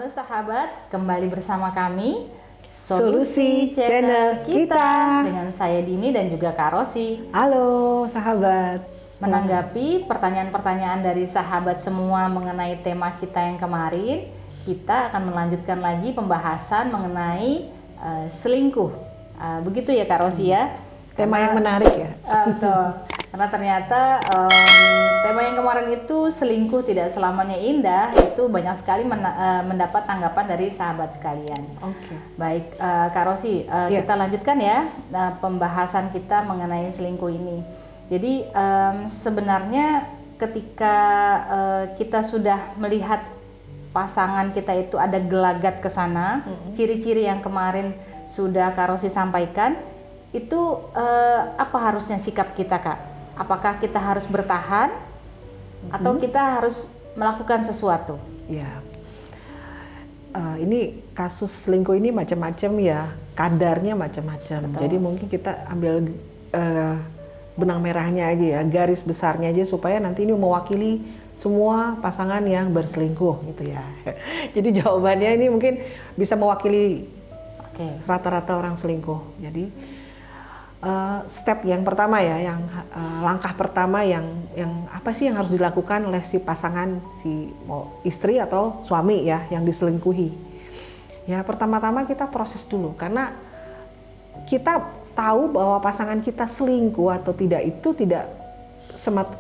Halo sahabat, kembali bersama kami Solusi Channel kita. dengan saya Dini dan juga Kak Rosi. Halo sahabat. Menanggapi pertanyaan-pertanyaan dari sahabat semua mengenai tema kita yang kemarin, kita akan melanjutkan lagi pembahasan mengenai selingkuh. Begitu ya Kak Rosi ya? Tema yang menarik ya. Betul. Karena ternyata tema yang kemarin itu selingkuh tidak selamanya indah, itu banyak sekali mendapat tanggapan dari sahabat sekalian. Oke. Baik, Kak Rosi, kita lanjutkan ya pembahasan kita mengenai selingkuh ini. Jadi sebenarnya ketika kita sudah melihat pasangan kita itu ada gelagat ke sana, ciri-ciri yang kemarin sudah Kak Rosi sampaikan, itu apa harusnya sikap kita, Kak? Apakah kita harus bertahan atau kita harus melakukan sesuatu? Ya, ini kasus selingkuh ini macam-macam ya, kadarnya macam-macam. Jadi mungkin kita ambil benang merahnya aja ya, garis besarnya aja supaya nanti ini mewakili semua pasangan yang berselingkuh gitu ya. Jadi jawabannya ini mungkin bisa mewakili rata-rata orang selingkuh. Jadi step yang pertama ya, yang langkah pertama yang apa sih yang harus dilakukan oleh si pasangan, si mau istri atau suami ya yang diselingkuhi. Ya pertama-tama kita proses dulu, karena kita tahu bahwa pasangan kita selingkuh atau tidak itu tidak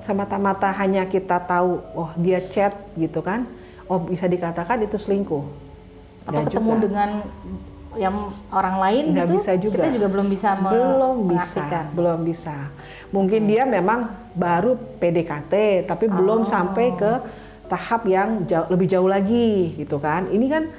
semata-mata hanya kita tahu oh dia chat gitu kan, oh bisa dikatakan itu selingkuh. Atau ketemu juga dengan yang orang lain nggak gitu, bisa juga. Kita juga belum bisa mengartikan. Belum bisa. Mungkin dia memang baru PDKT, tapi belum sampai ke tahap yang lebih jauh lagi, gitu kan? Ini kan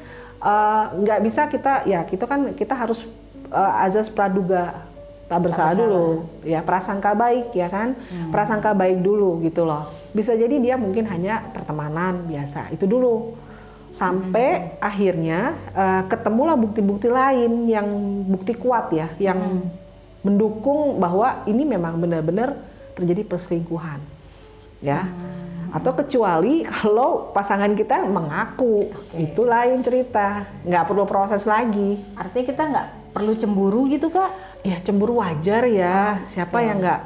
nggak bisa kita harus azas praduga tak bersalah dulu, ya prasangka baik ya kan, prasangka baik dulu gitu loh. Bisa jadi dia mungkin hanya pertemanan biasa, itu dulu. Sampai akhirnya ketemulah bukti-bukti lain yang bukti kuat ya, yang mendukung bahwa ini memang benar-benar terjadi perselingkuhan ya. Atau kecuali kalau pasangan kita mengaku, itu lain cerita, nggak perlu proses lagi. Artinya kita nggak perlu cemburu gitu Kak? Ya cemburu wajar ya, siapa yang nggak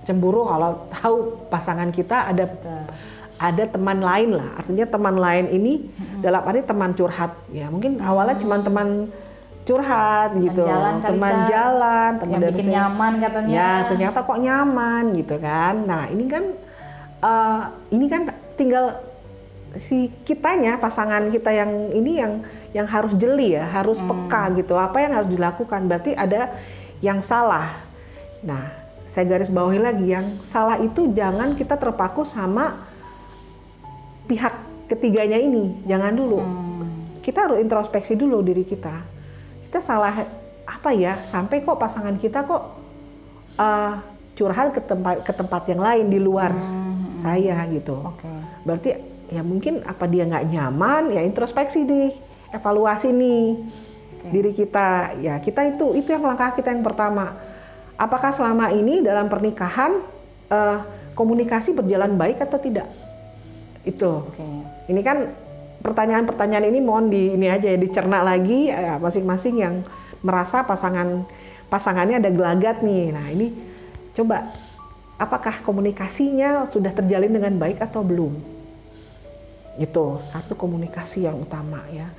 cemburu kalau tahu pasangan kita ada teman lain lah, artinya teman lain ini dalam arti teman curhat ya, mungkin awalnya cuma teman curhat gitu, teman jalan, teman yang bikin nyaman katanya. Ya ternyata kok nyaman gitu kan. Nah ini kan tinggal si kitanya, pasangan kita yang ini yang harus jeli ya, harus peka gitu, apa yang harus dilakukan, berarti ada yang salah. Nah saya garis bawahi lagi, yang salah itu jangan kita terpaku sama pihak ketiganya ini, jangan dulu. Kita harus introspeksi dulu diri kita. Kita salah apa ya? Sampai kok pasangan kita kok curhat ke tempat yang lain di luar saya gitu. Berarti ya mungkin apa dia nggak nyaman? Ya introspeksi deh, evaluasi nih diri kita. Ya kita itu yang langkah kita yang pertama. Apakah selama ini dalam pernikahan komunikasi berjalan baik atau tidak? Itu. Ini kan pertanyaan-pertanyaan ini mohon dicerna lagi masing-masing yang merasa pasangannya ada gelagat nih. Nah ini coba apakah komunikasinya sudah terjalin dengan baik atau belum? Itu satu, komunikasi yang utama ya.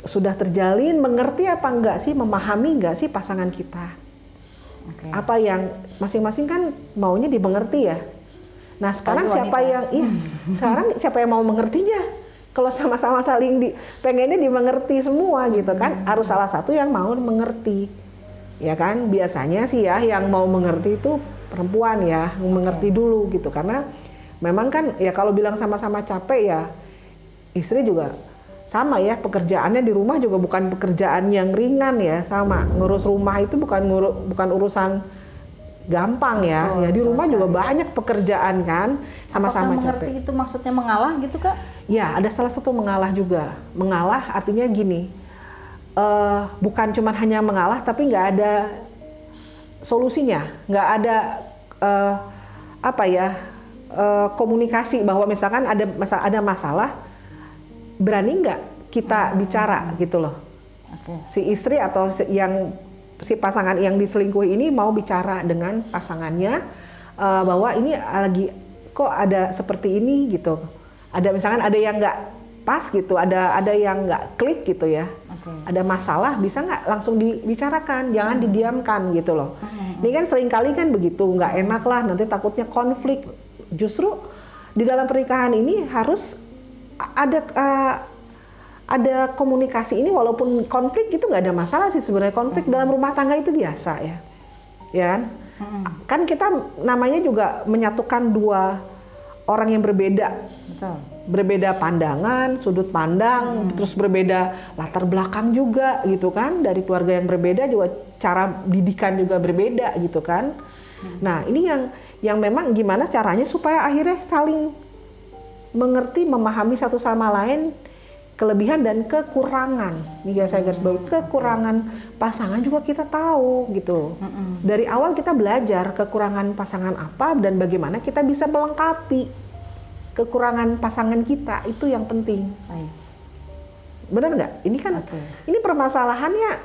Sudah terjalin, mengerti apa enggak sih, memahami enggak sih pasangan kita? Apa yang masing-masing kan maunya dimengerti ya. Nah sekarang siapa yang mau mengertinya? Kalau sama-sama saling pengennya dimengerti semua gitu kan, harus salah satu yang mau mengerti, ya kan? Biasanya sih ya yang mau mengerti itu perempuan ya, mengerti dulu gitu, karena memang kan ya kalau bilang sama-sama capek ya, istri juga sama ya, pekerjaannya di rumah juga bukan pekerjaan yang ringan ya, sama ngurus rumah itu bukan urusan gampang ya. Ya di rumah juga banyak pekerjaan kan, sama-sama capek. Mengerti itu maksudnya mengalah gitu Kak? Ya ada salah satu mengalah juga. Mengalah artinya gini, bukan cuma hanya mengalah tapi nggak ada solusinya, nggak ada komunikasi bahwa misalkan ada masalah berani nggak kita bicara gitu loh. Si istri atau si pasangan yang diselingkuhi ini mau bicara dengan pasangannya bahwa ini lagi kok ada seperti ini gitu. Ada misalkan ada yang nggak pas gitu, ada yang nggak klik gitu ya. Ada masalah, bisa nggak langsung dibicarakan, jangan didiamkan gitu loh. Ini kan seringkali kan begitu, nggak enak lah, nanti takutnya konflik. Justru di dalam pernikahan ini harus ada komunikasi ini, walaupun konflik itu nggak ada masalah sih sebenarnya. Konflik dalam rumah tangga itu biasa ya, ya kan? Kan kita namanya juga menyatukan dua orang yang berbeda. Betul. Berbeda pandangan, sudut pandang, terus berbeda latar belakang juga gitu kan, dari keluarga yang berbeda juga, cara didikan juga berbeda gitu kan. Nah ini yang memang gimana caranya supaya akhirnya saling mengerti, memahami satu sama lain, kelebihan dan kekurangan. Nih saya garis bawahi, kekurangan pasangan juga kita tahu gitu. Dari awal kita belajar kekurangan pasangan apa dan bagaimana kita bisa melengkapi kekurangan pasangan kita, itu yang penting. Benar nggak? Ini kan ini permasalahannya,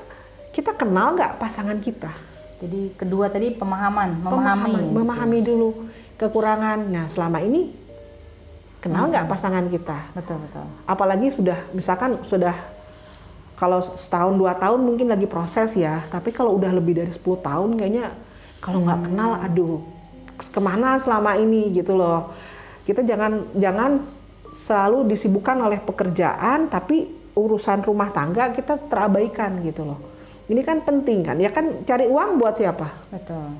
kita kenal nggak pasangan kita? Jadi kedua tadi memahami dulu kekurangan. Nah selama ini kenal nggak pasangan kita? Betul. Apalagi misalkan sudah kalau setahun 2 tahun mungkin lagi proses ya, tapi kalau udah lebih dari 10 tahun kayaknya kalau nggak kenal, aduh kemana selama ini gitu loh. Kita jangan selalu disibukkan oleh pekerjaan, tapi urusan rumah tangga kita terabaikan gitu loh. Ini kan penting kan, ya kan, cari uang buat siapa? Betul.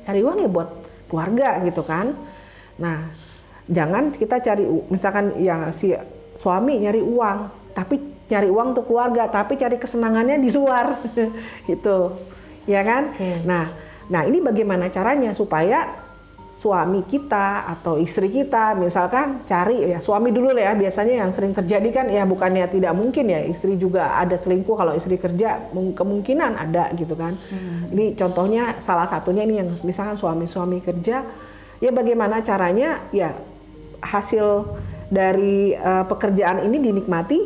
Cari uang ya buat keluarga gitu kan. Nah, jangan kita cari, misalkan yang si suami nyari uang, tapi cari uang untuk keluarga, tapi cari kesenangannya di luar, gitu, ya kan? Nah ini bagaimana caranya supaya suami kita atau istri kita misalkan cari, ya suami dulu lah ya, biasanya yang sering terjadi kan ya, bukannya tidak mungkin ya istri juga ada selingkuh, kalau istri kerja kemungkinan ada gitu kan. Ini contohnya salah satunya ini yang misalkan suami kerja, ya bagaimana caranya ya hasil dari pekerjaan ini dinikmati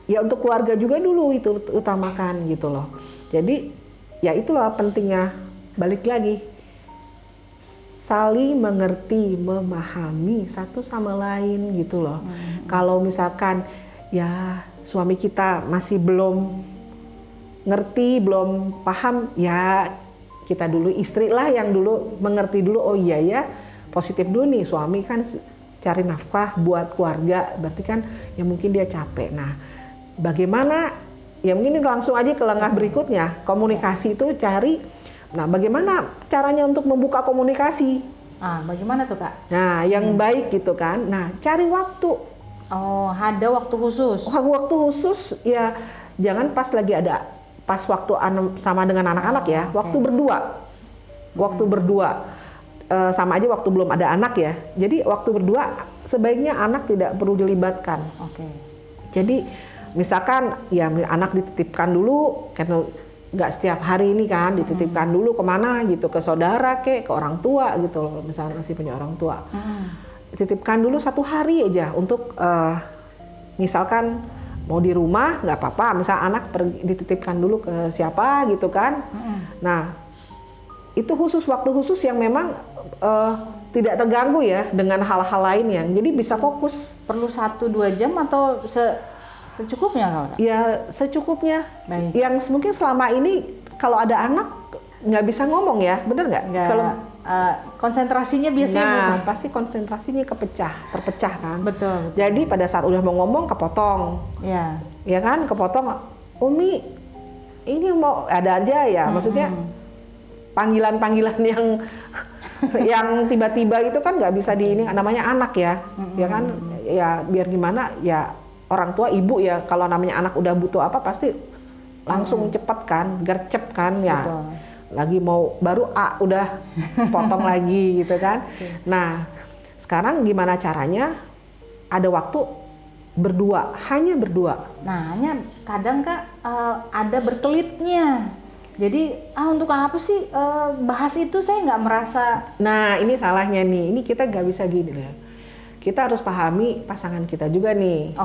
ya, untuk keluarga juga dulu itu utamakan gitu loh. Jadi ya itulah pentingnya, balik lagi, saling mengerti, memahami satu sama lain gitu loh. Kalau misalkan ya suami kita masih belum ngerti, belum paham, ya kita dulu, istri lah yang dulu mengerti dulu. Oh iya ya, positif dulu nih, suami kan cari nafkah buat keluarga, berarti kan ya mungkin dia capek. Nah bagaimana, ya mungkin langsung aja ke langkah berikutnya, komunikasi itu cari. Nah, bagaimana caranya untuk membuka komunikasi? Bagaimana tuh Kak? Nah, yang baik gitu kan. Nah, cari waktu. Oh, ada waktu khusus? Waktu khusus ya, jangan pas waktu sama dengan anak-anak ya. Waktu berdua. Waktu berdua. Sama aja waktu belum ada anak ya. Jadi waktu berdua sebaiknya anak tidak perlu dilibatkan. Jadi misalkan ya anak dititipkan dulu, karena nggak setiap hari ini kan, dititipkan dulu kemana gitu, ke saudara ke orang tua gitu loh, misalnya masih punya orang tua. Dititipkan dulu 1 hari aja untuk misalkan mau di rumah nggak apa-apa, misal anak dititipkan dulu ke siapa gitu kan. Nah itu waktu khusus yang memang tidak terganggu ya dengan hal-hal lainnya, jadi bisa fokus. Perlu 1-2 jam atau secukupnya kalau Kak? Ya secukupnya. Baik. Yang mungkin selama ini kalau ada anak nggak bisa ngomong ya, bener nggak? Kalau konsentrasinya biasanya pasti konsentrasinya terpecah kan. Betul. Jadi pada saat udah mau ngomong kepotong. Ya kan, kepotong. Umi, ini mau ada aja ya, maksudnya panggilan-panggilan yang tiba-tiba itu kan nggak bisa ini, namanya anak ya, ya kan, ya biar gimana ya. Orang tua, ibu ya, kalau namanya anak udah butuh apa pasti langsung cepet kan, gercep kan ya. Betul. Lagi mau baru udah potong lagi gitu kan. Nah sekarang gimana caranya ada waktu berdua, hanya berdua. Nah hanya kadang Kak ada berkelitnya. Jadi untuk apa sih bahas itu, saya nggak merasa. Nah ini salahnya nih, ini kita nggak bisa gini lah. Kita harus pahami pasangan kita juga nih.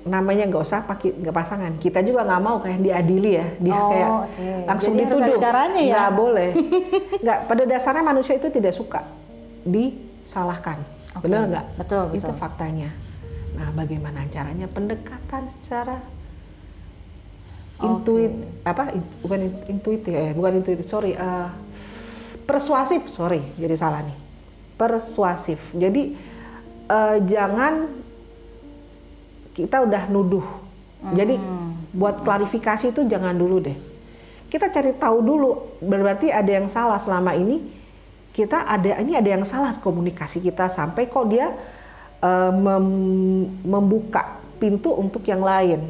namanya nggak usah pakai nggak pasangan. Kita juga nggak mau kayak diadili ya, dia kayak langsung jadi dituduh. harus ada caranya ya? Nggak boleh. Nggak, pada dasarnya manusia itu tidak suka disalahkan. Benar nggak? Betul, betul. Itu faktanya. Nah, bagaimana caranya pendekatan secara persuasif. Jadi salah nih. Persuasif. Jadi jangan kita udah nuduh. Jadi buat klarifikasi itu jangan dulu deh. Kita cari tahu dulu. Berarti ada yang salah selama ini. Ini ada yang salah komunikasi kita sampai kok dia membuka pintu untuk yang lain.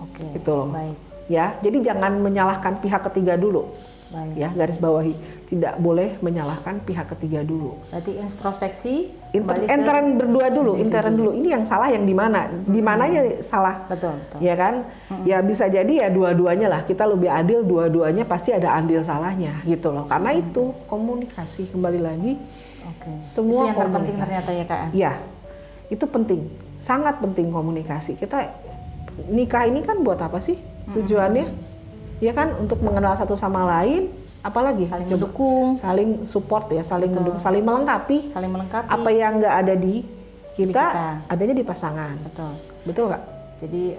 Oke. Gitu loh. Baik. Ya, jadi jangan menyalahkan pihak ketiga dulu. Baik. Ya, garis bawahi, tidak boleh menyalahkan pihak ketiga dulu. Berarti introspeksi, intern berdua dulu, intern dulu. Ini yang salah yang di mana? Di mananya salah? Betul. Ya kan? Ya bisa jadi ya dua-duanya lah. Kita lebih adil, dua-duanya pasti ada andil salahnya gitu loh. Karena itu komunikasi kembali lagi. Oke. Semua itu yang terpenting ternyata ya Kak. Ya, itu penting, sangat penting komunikasi. Kita nikah ini kan buat apa sih tujuannya? Ya kan untuk mengenal satu sama lain, apalagi saling mendukung, saling support ya, saling mendukung, saling melengkapi. Apa yang nggak ada di kita, adanya di pasangan. Betul nggak? Jadi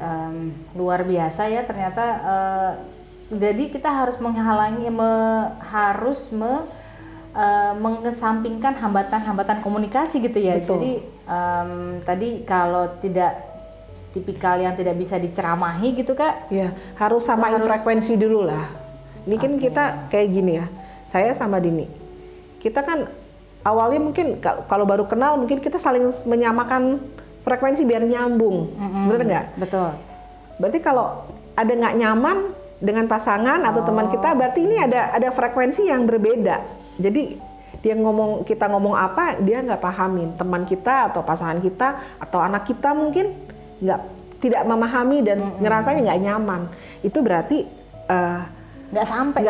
luar biasa ya ternyata. Jadi kita harus mengesampingkan hambatan-hambatan komunikasi gitu ya. Betul. Jadi tadi kalau tidak tipikal yang tidak bisa diceramahi gitu Kak. Ya, harus samain frekuensi dulu lah. Ini kan kita kayak gini ya. Saya sama Dini. Kita kan awalnya mungkin kalau baru kenal mungkin kita saling menyamakan frekuensi biar nyambung. Bener nggak? Betul. Berarti kalau ada nggak nyaman dengan pasangan atau teman kita, berarti ini ada frekuensi yang berbeda. Jadi kita ngomong apa dia nggak pahamin. Teman kita atau pasangan kita atau anak kita mungkin tidak memahami dan ngerasanya nggak nyaman. Itu berarti nggak sampai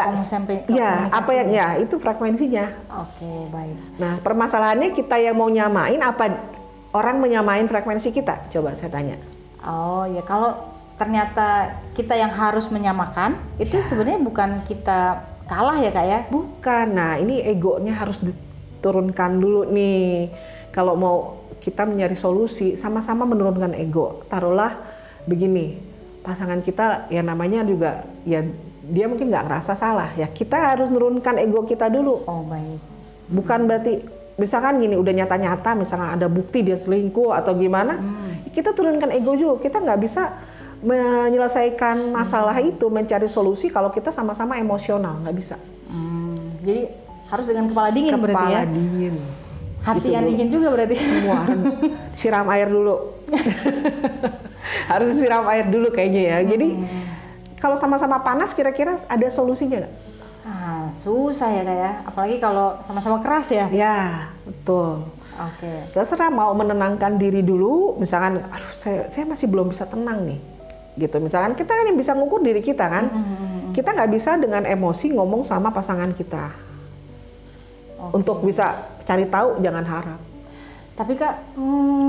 ya apa yang ya itu frekuensinya. Oke, baik. Nah, permasalahannya kita yang mau nyamain apa orang menyamain frekuensi kita? Coba saya tanya. Oh ya, kalau ternyata kita yang harus menyamakan itu sebenarnya bukan kita kalah ya Kak ya? Bukan. Nah, ini egonya harus diturunkan dulu nih. Kalau mau kita mencari solusi, sama-sama menurunkan ego. Taruhlah begini, pasangan kita ya namanya juga ya dia mungkin nggak ngerasa salah ya. Kita harus menurunkan ego kita dulu. Oh baik. Bukan berarti misalkan gini udah nyata-nyata, misalkan ada bukti dia selingkuh atau gimana, kita turunkan ego juga. Kita nggak bisa menyelesaikan masalah itu, mencari solusi kalau kita sama-sama emosional, nggak bisa. Jadi harus dengan kepala dingin berarti ya? Kepala dingin. Hati yang dingin juga berarti. Semua siram air dulu. Harus siram air dulu kayaknya ya. Jadi kalau sama-sama panas kira-kira ada solusinya nggak? Susah ya Kak ya. Apalagi kalau sama-sama keras ya. Ya, betul. Oke. Terserah mau menenangkan diri dulu. Misalkan, aduh saya masih belum bisa tenang nih. Gitu. Misalkan kita kan yang bisa ngukur diri kita kan. Kita nggak bisa dengan emosi ngomong sama pasangan kita. Untuk bisa cari tahu jangan harap. Tapi Kak,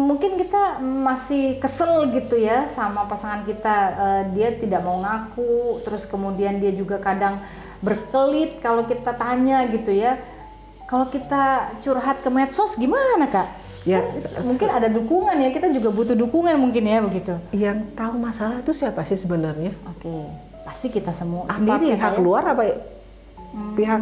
mungkin kita masih kesel gitu ya sama pasangan kita. Dia tidak mau ngaku, terus kemudian dia juga kadang berkelit kalau kita tanya gitu ya. Kalau kita curhat ke medsos gimana Kak? Ya, mungkin ada dukungan ya, kita juga butuh dukungan mungkin ya begitu. Yang tahu masalah itu siapa sih sebenarnya? Oke, pasti kita semua sendiri ya. Pihak luar apa pihak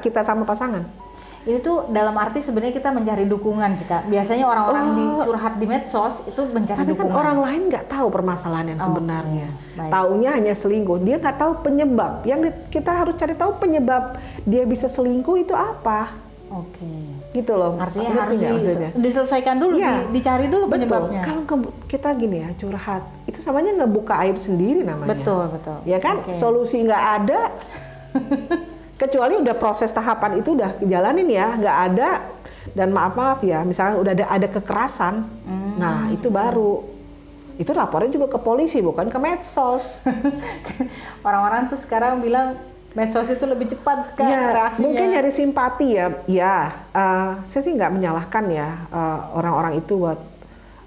kita sama pasangan? Ini tuh dalam arti sebenarnya kita mencari dukungan sih Kak. Biasanya orang-orang curhat di medsos itu mencari dukungan. Kan orang lain nggak tahu permasalahan yang sebenarnya. Taunya hanya selingkuh. Dia nggak tahu penyebab. Yang kita harus cari tahu penyebab dia bisa selingkuh itu apa. Oke. Gitu loh. Artinya harus diselesaikan dulu, dicari dulu penyebabnya. Kalau kita gini ya curhat, itu samanya ngebuka aib sendiri namanya. Betul. Ya kan? Solusi nggak ada. Kecuali udah proses tahapan itu udah jalanin ya, nggak ada dan maaf ya, misalnya udah ada kekerasan, nah itu baru, itu laporin juga ke polisi bukan ke medsos. Orang-orang tuh sekarang bilang medsos itu lebih cepat kan reaksinya. Mungkin nyari simpati ya, saya sih nggak menyalahkan ya orang-orang itu buat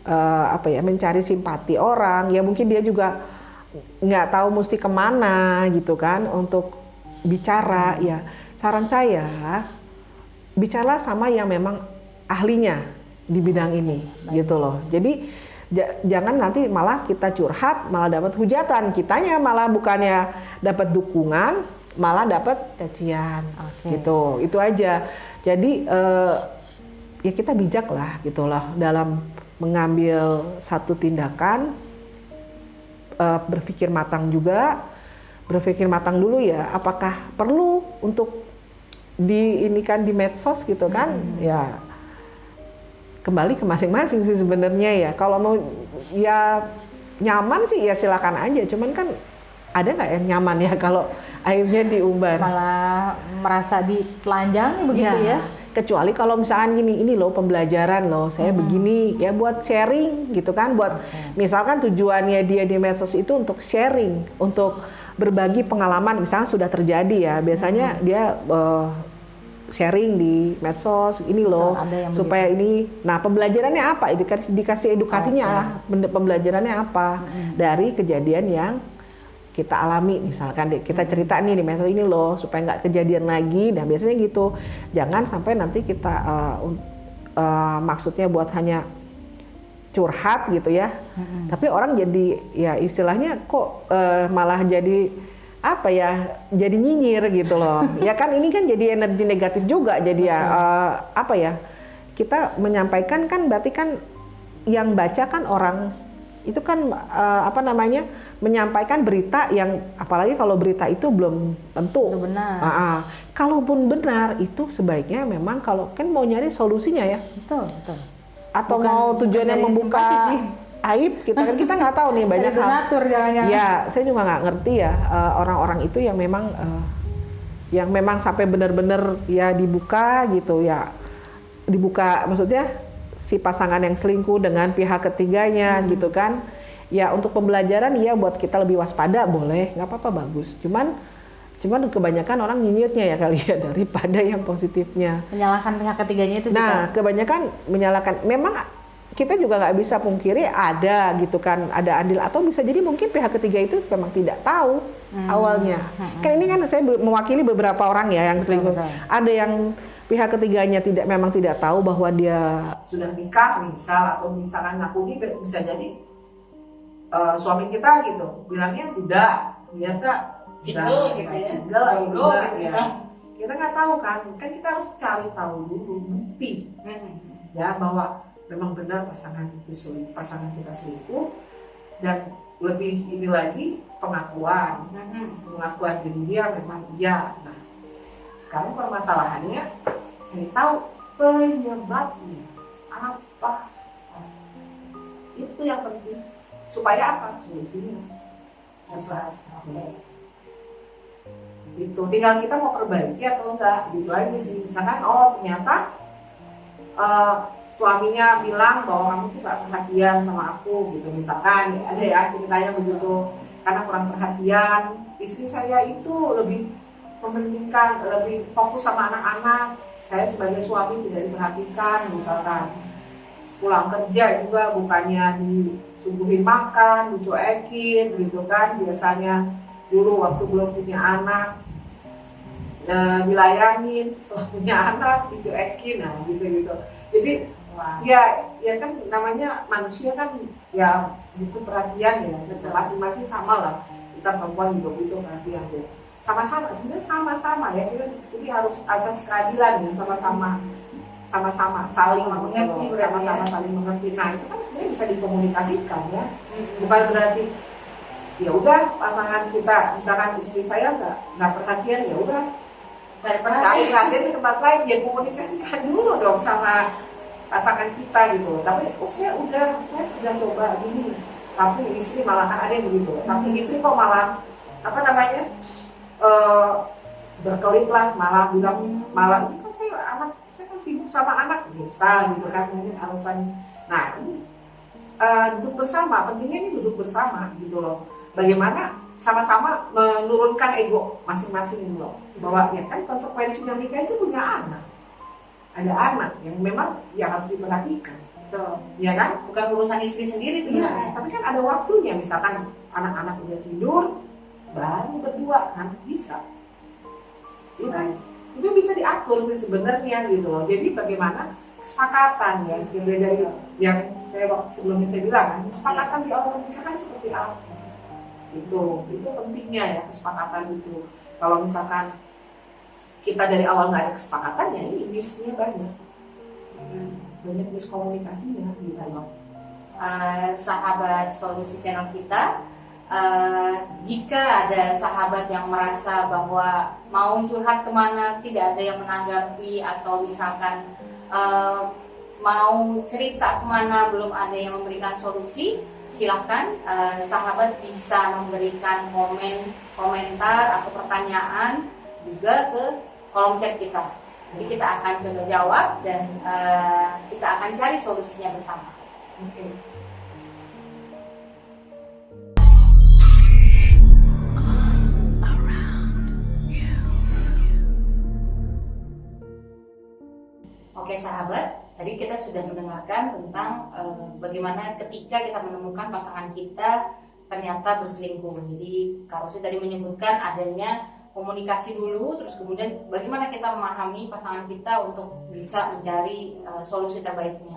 mencari simpati orang, ya mungkin dia juga nggak tahu mesti kemana gitu kan untuk bicara. Ya saran saya, bicara sama yang memang ahlinya di bidang ini gitu loh. Jadi jangan nanti malah kita curhat malah dapat hujatan, kitanya malah bukannya dapat dukungan malah dapat cacian. Gitu. Itu aja. Jadi ya kita bijak lah gitulah dalam mengambil satu tindakan, berpikir matang juga, berpikir matang dulu ya apakah perlu untuk diinikan di medsos gitu kan. Ya kembali ke masing-masing sih sebenarnya ya. Kalau mau ya nyaman sih ya silakan aja, cuman kan ada nggak yang nyaman ya kalau akhirnya diumbar, malah merasa ditelanjangi begitu ya. Kecuali kalau misalkan gini, ini loh pembelajaran loh, saya begini ya buat sharing gitu kan, buat misalkan tujuannya dia di medsos itu untuk sharing, untuk berbagi pengalaman misalnya sudah terjadi ya, biasanya dia sharing di medsos ini loh supaya ini. Nah pembelajarannya apa? Dikasih edukasinya pembelajarannya apa dari kejadian yang kita alami, misalkan kita cerita nih di medsos ini loh supaya nggak kejadian lagi. Nah biasanya gitu, jangan sampai nanti kita maksudnya buat hanya curhat gitu ya, tapi orang jadi ya istilahnya kok malah jadi apa ya, jadi nyinyir gitu loh. Ya kan ini kan jadi energi negatif juga, jadi ya apa ya, kita menyampaikan kan berarti kan yang baca kan orang itu kan menyampaikan berita yang, apalagi kalau berita itu belum tentu benar. Kalaupun benar itu sebaiknya memang kalau kan mau nyari solusinya ya. Betul. Atau mau tujuannya membuka aib kita kan, kita nggak tahu nih banyak hal. Jangan-jangan. Ya saya juga nggak ngerti ya orang-orang itu yang memang sampai benar-benar ya dibuka gitu ya, dibuka maksudnya si pasangan yang selingkuh dengan pihak ketiganya gitu kan. Ya untuk pembelajaran ya buat kita lebih waspada boleh, nggak apa-apa, bagus. Cuman kebanyakan orang nyinyirnya ya kali ya daripada yang positifnya. Menyalahkan pihak ketiganya itu sih. Nah kebanyakan menyalahkan, memang kita juga nggak bisa pungkiri ada gitu kan, ada andil, atau bisa jadi mungkin pihak ketiga itu memang tidak tahu awalnya. Kan ini kan saya mewakili beberapa orang ya yang selingkuh. Ada yang pihak ketiganya memang tidak tahu bahwa dia sudah nikah atau misalkan ngaku bisa jadi suami kita gitu bilangnya udah, ternyata single ya. Kita nggak tahu kan kita harus cari tahu dulu bukti ya bahwa memang benar pasangan kita selingkuh, dan lebih ini lagi pengakuan diri dia memang iya. Nah sekarang permasalahannya cari tahu penyebabnya apa, itu yang penting supaya apa solusinya bisa. Itu tinggal kita mau perbaiki atau enggak gitu aja sih. Misalkan ternyata suaminya bilang bahwa kamu tuh gak perhatian sama aku gitu, misalkan ada ya ceritanya begitu, karena kurang perhatian, istri saya itu lebih mementingkan, lebih fokus sama anak-anak, saya sebagai suami tidak diperhatikan, misalkan pulang kerja juga bukannya disuguhin makan, dicuekin gitu kan, biasanya dulu waktu belum punya anak dilayanin, setelah punya anak dicuekin, nah gitu. Jadi ya kan namanya manusia kan ya butuh perhatian ya, masing-masing sama lah, kita perempuan juga butuh perhatian ya. Sama-sama, sebenarnya sama-sama ya, jadi harus asas keadilan ya, sama-sama saling mengerti, sama-sama saling mengerti. Nah itu kan sebenarnya bisa dikomunikasikan ya, bukan berarti ya udah pasangan kita, misalkan istri saya nggak perhatian, ya udah cari perhatian di tempat lain, ya komunikasikan dulu dong sama pasangan kita gitu. Tapi saya sudah coba gini, tapi istri malah kan ada yang begitu, tapi istri kok malah berkelit lah, malah bilang ini kan saya kan sibuk sama anak, bisa gitu kan mungkin alasan. Nah ini duduk bersama, pentingnya ini duduk bersama gitu loh, bagaimana sama-sama menurunkan ego masing-masing gitu loh, bahwa ya kan konsekuensi menikah itu punya anak, ada anak yang memang ya harus diperhatikan, Betul. ya kan? Bukan urusan istri sendiri sebenarnya. Tapi kan ada waktunya, misalkan anak-anak udah tidur, baru berdua kan bisa. Iya kan? Itu bisa diatur sih sebenarnya gitu loh. Jadi bagaimana kesepakatan ya, dari yang sebelumnya saya bilang kan, kesepakatan di awal pernikahan seperti apa? Itu pentingnya ya, kesepakatan itu. Kalau misalkan kita dari awal nggak ada kesepakatan ya ini miss-nya banyak. Banyak miskomunikasinya gitu loh. Sahabat solusi channel kita, jika ada sahabat yang merasa bahwa mau curhat kemana tidak ada yang menanggapi, atau misalkan mau cerita kemana belum ada yang memberikan solusi, silahkan sahabat bisa memberikan komentar atau pertanyaan juga ke kolom chat kita. Jadi kita akan coba jawab dan kita akan cari solusinya bersama. Oke. Oke sahabat, tadi kita sudah mendengarkan tentang bagaimana ketika kita menemukan pasangan kita ternyata berselingkuh. Jadi Kak Rosi tadi menyebutkan adanya komunikasi dulu, terus kemudian bagaimana kita memahami pasangan kita untuk bisa mencari solusi terbaiknya.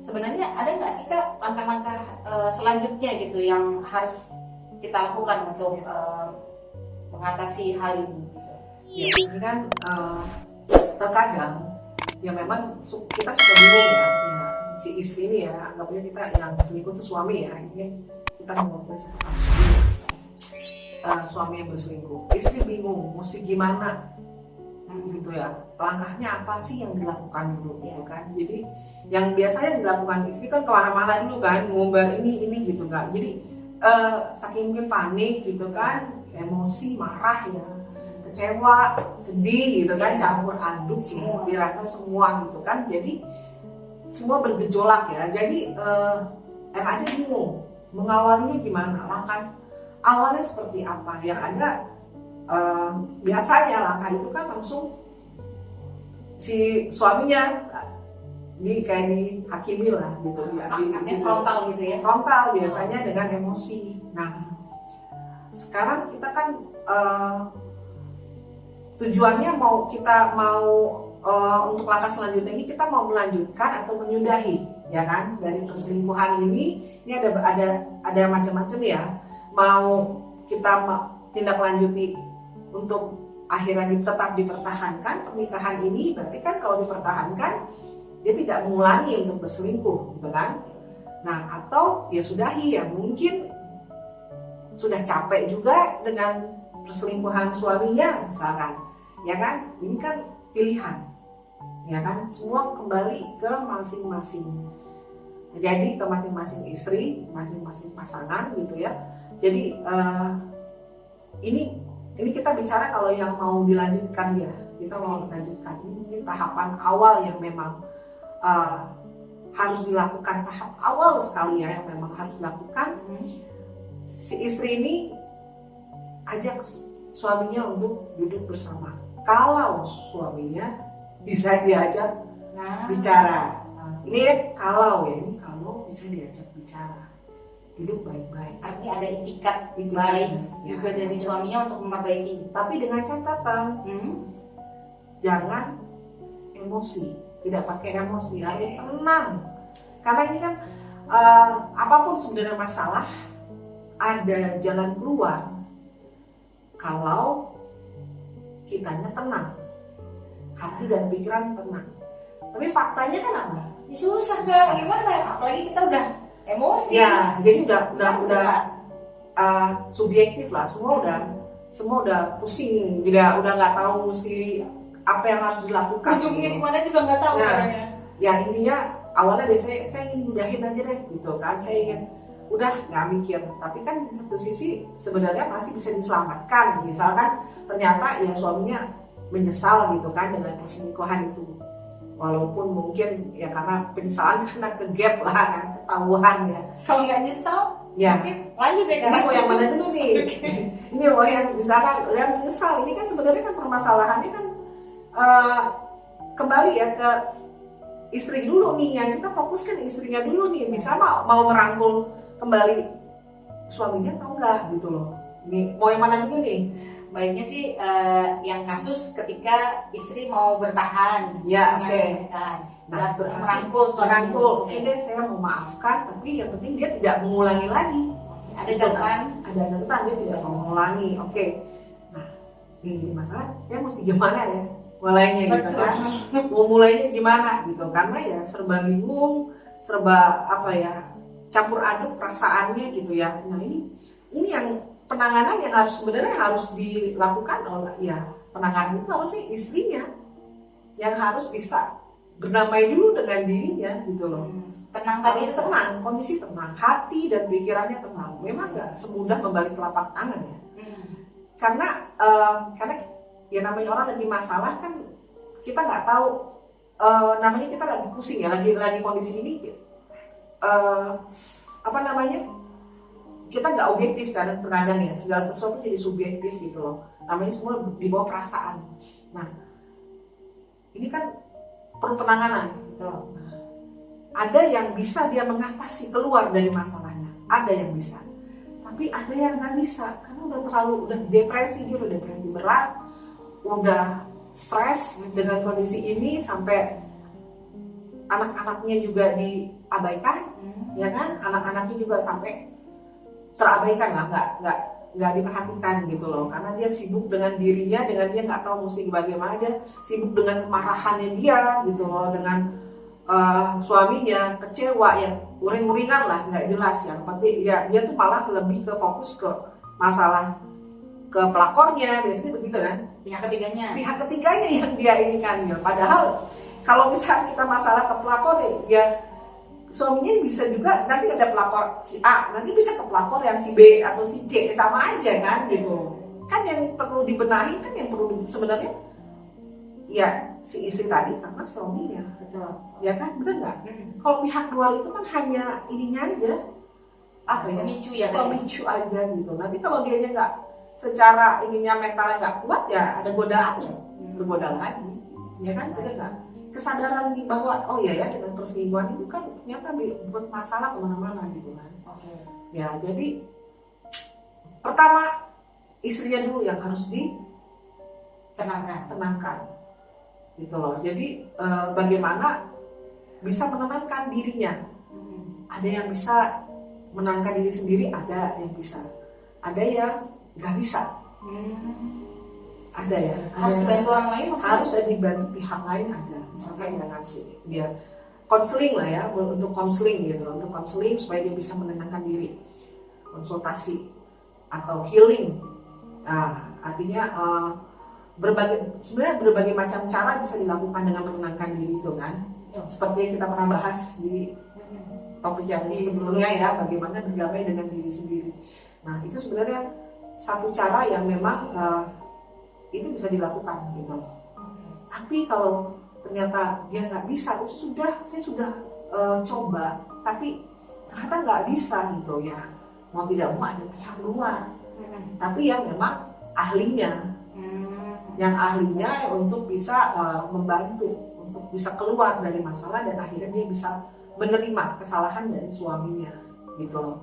Sebenarnya ada nggak sih Kak langkah-langkah selanjutnya gitu yang harus kita lakukan untuk mengatasi hal ini? Ya ini kan terkadang ya memang kita suka bingung ya, si istri ini ya, anggapnya kita yang selingkuh itu suami ya, ini kita ngomongin seperti suami yang berselingkuh, istri bingung mesti gimana gitu ya, langkahnya apa sih yang dilakukan dulu gitu kan. Jadi yang biasanya dilakukan istri kan kemana-mana dulu kan, ngumbar ini gitu kan. Jadi saking mungkin panik gitu kan, emosi, marah ya, kecewa, sedih gitu kan, campur aduk semua, dirasa semua gitu kan. Jadi semua bergejolak ya. Jadi yang ada bingung mengawalinya gimana, langkah awalnya seperti apa. Yang ada biasanya langkah itu kan langsung si suaminya kayak dihakimi lah gitu ya, frontal gitu ya, frontal biasanya dengan emosi. Nah sekarang kita kan tujuannya kita mau untuk langkah selanjutnya ini kita mau melanjutkan atau menyudahi ya kan dari perselingkuhan ini ada macam-macam ya. Mau kita tindak lanjuti untuk akhirnya tetap dipertahankan pernikahan ini, berarti kan kalau dipertahankan dia tidak mengulangi untuk berselingkuh gitu kan. Nah atau ya sudahi ya, mungkin sudah capek juga dengan perselingkuhan suaminya misalkan ya kan. Ini kan pilihan ya kan, semua kembali ke masing-masing, jadi ke masing-masing istri, masing-masing pasangan gitu ya. Jadi ini kita bicara kalau yang mau dilanjutkan ya, kita mau melanjutkan ini tahapan awal yang memang harus dilakukan, tahap awal sekali ya yang memang harus dilakukan. Si istri ini ajak suaminya untuk duduk bersama. Kalau suaminya bisa diajak bicara, ini kalau bisa diajak bicara, duduk baik-baik. Artinya ada itikat baik ya, juga dari suaminya untuk memperbaiki. Tapi dengan catatan jangan emosi, tidak pakai emosi, harus tenang. Karena ini kan apapun sebenarnya masalah ada jalan keluar kalau kitanya tenang, hati dan pikiran tenang. Tapi faktanya kan apa? Susah Kak, gimana? Apalagi kita udah emosi. Ya, jadi udah subjektif lah, semua udah pusing, udah nggak tahu mesti apa yang harus dilakukan. Ujungnya di mana juga nggak tahu. Nah, ya intinya awalnya biasanya saya ingin udahin aja deh gitu kan, saya ingin udah nggak mikir. Tapi kan di satu sisi sebenarnya masih bisa diselamatkan. Misalkan ternyata ya suaminya menyesal gitu kan dengan perselingkuhan itu, walaupun mungkin ya karena penyesalan karena kegap lah kan, ketahuan ya. Kalau nggak nyesal ya lanjut ya kan. Ini mau yang mana dulu nih? Ini mau yang misalkan udah menyesal. Ini kan sebenarnya kan permasalahannya kan kembali ya ke istri dulu nih, yang kita fokuskan istrinya dulu nih, bisa mau merangkul kembali suaminya atau enggak gitu loh. Nih, mau yang mana dulu nih? Baiknya sih yang kasus ketika istri mau bertahan, Ya, oke. Nah, merangkul suami. Oke deh, saya mau maafkan, tapi yang penting dia tidak mengulangi lagi. Ada catatan? Ada catatan, dia tidak mau mengulangi. Oke. Nah, ini jadi masalah, saya mesti gimana ya? Mulainya gitu kan? Mau mulainya gimana gitu? Karena ya serba bingung, serba apa ya? Campur aduk perasaannya gitu ya. Nah, ini yang penanganan yang sebenarnya harus dilakukan oleh ya, penanganan itu apa sih? Istrinya yang harus bisa berdamai dulu dengan dirinya gitu loh. Tenang Harus tenang, kondisi tenang, hati dan pikirannya tenang. Memang nggak semudah membalik telapak tangan ya. Karena ya namanya orang lagi masalah kan, kita nggak tahu, namanya kita lagi pusing ya, lagi kondisi ini apa namanya, kita nggak objektif kan terkadang ya, segala sesuatu jadi subjektif gitu loh. Namanya semua di bawah perasaan. Nah, ini kan perlu penanganan gitu. Ada yang bisa dia mengatasi, keluar dari masalahnya, ada yang bisa, tapi ada yang nggak bisa karena udah depresi, dia udah depresi berat, udah stres dengan kondisi ini, sampai anak-anaknya juga diabaikan, ya kan, anak-anaknya juga sampai terabaikan lah, nggak diperhatikan gitu loh, karena dia sibuk dengan dirinya, dengan dia nggak tahu mesti bagaimana, dia sibuk dengan kemarahannya dia gitu loh, dengan suaminya kecewa yang uring-uringan lah, nggak jelas ya, penting dia tuh malah lebih ke fokus ke masalah ke pelakornya, biasanya begitu kan, pihak ketiganya yang dia ini kan ya. Padahal kalau misalnya kita masalah ke pelakor ya suaminya bisa juga nanti ada pelakor si A, nanti bisa ke pelakor yang si B atau si C, sama aja kan gitu. Kan yang perlu dibenahi kan, yang perlu sebenarnya ya si istri tadi sama suaminya. Betul. Ya kan, benar nggak? Kalau pihak luar itu kan hanya ininya aja, apa ya? Pemicu aja gitu. Nanti kalau dianya nggak secara ininya mentalnya nggak kuat ya ada godaannya, bergoda lagi. Ya kan, benar nggak? Kesadaran bahwa oh iya ya, dengan perselingkuhan itu kan ternyata buat masalah kemana-mana gitu kan. Ya jadi pertama istrinya dulu yang harus ditenangkan gitu loh. Jadi bagaimana bisa menenangkan dirinya. Ada yang bisa menenangkan diri sendiri, ada yang bisa, ada yang nggak bisa. Ada ya, harus dibantu orang lain, harus dibantu pihak lain, ada misalkan dengan dia konseling lah ya, untuk konseling gitu, untuk konseling supaya dia bisa menenangkan diri, konsultasi atau healing. Nah, artinya sebenarnya berbagai macam cara bisa dilakukan dengan menenangkan diri itu kan, seperti yang kita pernah bahas di topik yang sebelumnya ya, bagaimana berdamai dengan diri sendiri. Nah, itu sebenarnya satu cara yang memang itu bisa dilakukan gitu. Tapi kalau ternyata dia nggak bisa, saya sudah coba, tapi ternyata nggak bisa gitu ya. Mau tidak mau ada pihak luar, tapi yang memang ahlinya, yang ahlinya untuk bisa membantu, untuk bisa keluar dari masalah dan akhirnya dia bisa menerima kesalahan dari suaminya gitu.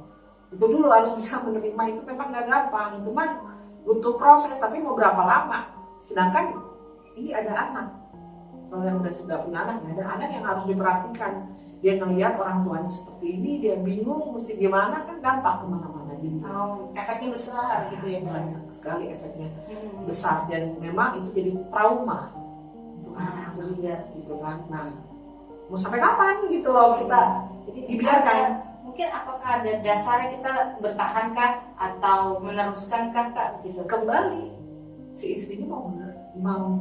Itu dulu harus bisa menerima, itu memang nggak gampang, cuman butuh proses, tapi mau berapa lama? Sedangkan ini ada anak, kalau yang sudah punya anak, ada anak yang harus diperhatikan. Dia ngelihat orang tuanya seperti ini, dia bingung mesti gimana, kan gampang kemana-mana. Efeknya besar gitu ya. Banyak sekali efeknya besar, dan memang itu jadi trauma untuk anak gitu kan. Nah, mau sampai kapan gitu loh kita dibiarkan? Mungkin apakah ada dasarnya kita bertahankah atau meneruskankah Kak gitu? Kembali si istrinya mau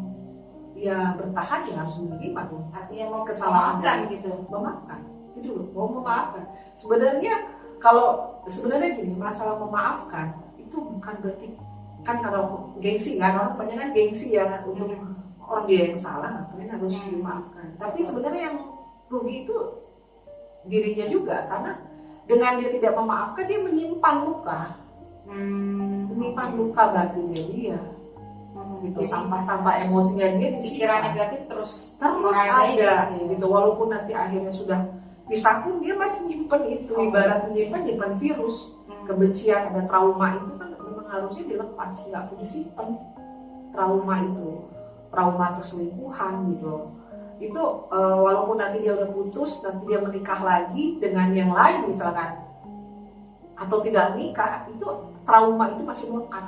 ya bertahan, ya harus menerima dong. Artinya mau kesalahan gitu. Memaafkan. Itu dulu, mau memaafkan. Sebenarnya gini, masalah memaafkan itu bukan berarti kan kalau gengsi kan, orang banyak kan gengsi ya untuk orang dia yang salah, ngapain harus dimaafkan. Tapi sebenarnya yang rugi itu dirinya juga, karena dengan dia tidak memaafkan, dia menyimpan luka, menyimpan luka batinnya dia. gitu. Sampah-sampah emosinya dia pikiran negatif terus ada gitu. Walaupun nanti akhirnya sudah pisah pun dia masih nyimpen itu. Ibarat nyimpen virus, kebencian, ada trauma itu kan memang harusnya dilepas, nggak perlu disimpan. Trauma itu, trauma perselingkuhan gitu. Itu walaupun nanti dia udah putus, nanti dia menikah lagi dengan yang lain misalkan, atau tidak menikah, itu trauma itu masih melekat.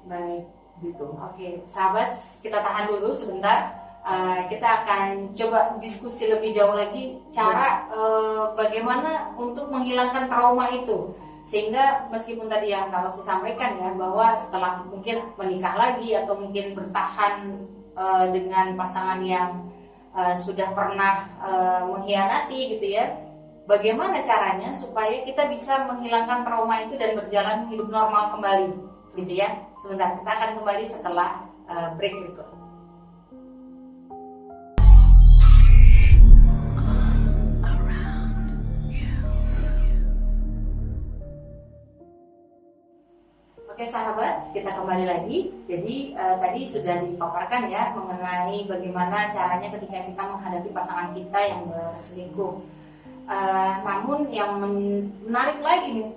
Baik, gitu. Oke, sahabat, kita tahan dulu sebentar. Kita akan coba diskusi lebih jauh lagi cara bagaimana untuk menghilangkan trauma itu, sehingga meskipun tadi yang Kak Rosi sampaikan ya, bahwa setelah mungkin menikah lagi atau mungkin bertahan dengan pasangan yang sudah pernah mengkhianati gitu ya, bagaimana caranya supaya kita bisa menghilangkan trauma itu dan berjalan hidup normal kembali gitu ya. Sebentar, kita akan kembali setelah break berikut. Oke sahabat, kita kembali lagi. Jadi tadi sudah dipaparkan ya mengenai bagaimana caranya ketika kita menghadapi pasangan kita yang berselingkuh. Namun yang menarik lagi nih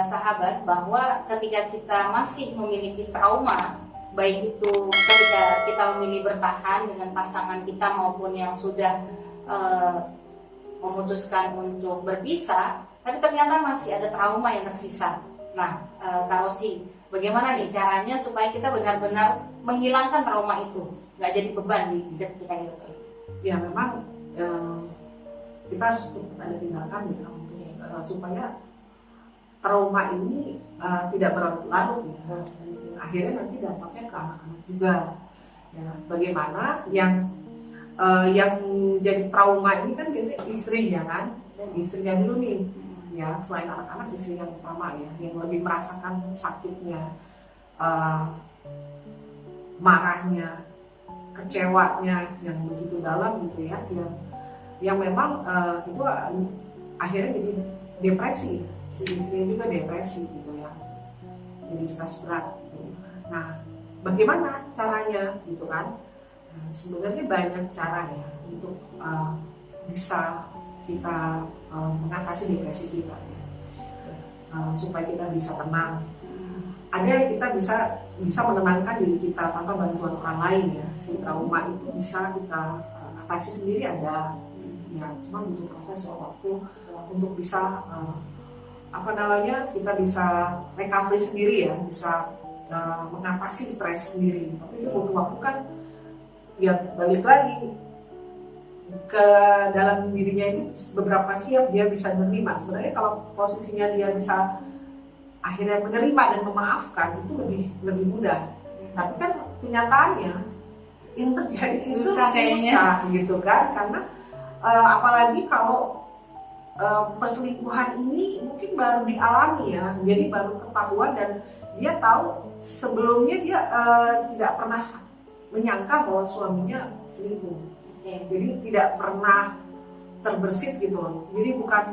sahabat, bahwa ketika kita masih memiliki trauma, baik itu ketika kita memilih bertahan dengan pasangan kita maupun yang sudah memutuskan untuk berpisah, tapi ternyata masih ada trauma yang tersisa. Nah, Kak Rosi, bagaimana nih caranya supaya kita benar-benar menghilangkan trauma itu, nggak jadi beban di hidup kita gitu? Ya memang kita harus cepat ada tindakan ya untuk supaya trauma ini tidak berlarut ya. Akhirnya nanti dampaknya ke anak-anak juga. Ya, bagaimana yang jadi trauma ini kan biasanya istrinya kan, istrinya dulu nih. Ya, selain anak-anak, istri yang utama ya, yang lebih merasakan sakitnya, marahnya, kecewanya yang begitu dalam gitu ya, yang memang itu akhirnya jadi depresi, si istrinya juga depresi gitu ya, jadi stres berat gitu. Nah, bagaimana caranya gitu kan? Nah, sebenarnya banyak cara ya untuk bisa kita mengatasi depresi kita ya. Supaya kita bisa tenang. Ada yang kita bisa menenangkan diri kita tanpa bantuan orang lain ya. Si trauma itu bisa kita atasi sendiri ada. Ya, cuma butuh proses waktu untuk bisa kita bisa recovery sendiri ya, bisa mengatasi stres sendiri. Tapi itu butuh waktu kan. Ya balik lagi ke dalam dirinya ini beberapa siap dia bisa menerima. Sebenarnya kalau posisinya dia bisa akhirnya menerima dan memaafkan itu lebih mudah. Tapi kan kenyataannya yang terjadi itu susah gitu kan, karena apalagi kalau perselingkuhan ini mungkin baru dialami ya, jadi baru ketahuan dan dia tahu sebelumnya dia tidak pernah menyangka bahwa suaminya selingkuh. Jadi tidak pernah terbersit gitu loh. Jadi bukan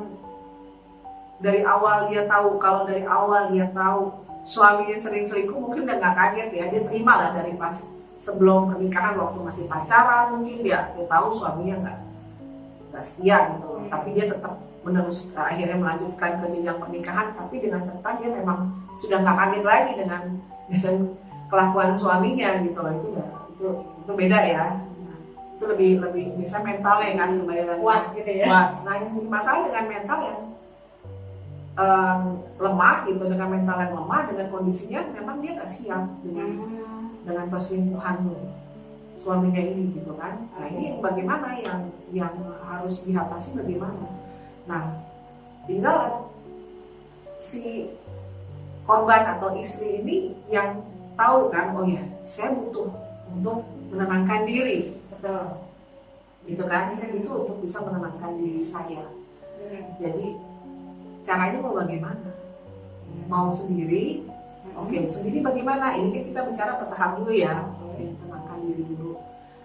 dari awal dia tahu. Kalau dari awal dia tahu suaminya sering selingkuh, mungkin udah nggak kaget ya. Dia terima lah dari pas sebelum pernikahan, waktu masih pacaran mungkin dia tahu suaminya nggak setia gitu loh. Tapi dia tetap akhirnya melanjutkan ke jenjang pernikahan. Tapi dengan catatan dia memang sudah nggak kaget lagi dengan kelakuan suaminya gitu loh. Itu beda ya. Itu lebih bisa mentalnya kan, kembali lagi kuat gitu ya. Kuat. Nah, yang jadi masalah dengan mental yang lemah gitu, dengan mental yang lemah, dengan kondisinya memang dia nggak siap dengan perselingkuhan suaminya ini gitu kan. Nah, ini yang bagaimana yang harus diatasi bagaimana. Nah, tinggal si korban atau istri ini yang tahu kan, oh ya saya butuh untuk menenangkan diri. Betul. Gitu kan, saya butuh untuk bisa menenangkan diri saya. Jadi caranya mau bagaimana? Mau sendiri? Oke, sendiri bagaimana? Ini kan kita bicara bertahap dulu ya. Oke, tenangkan diri dulu.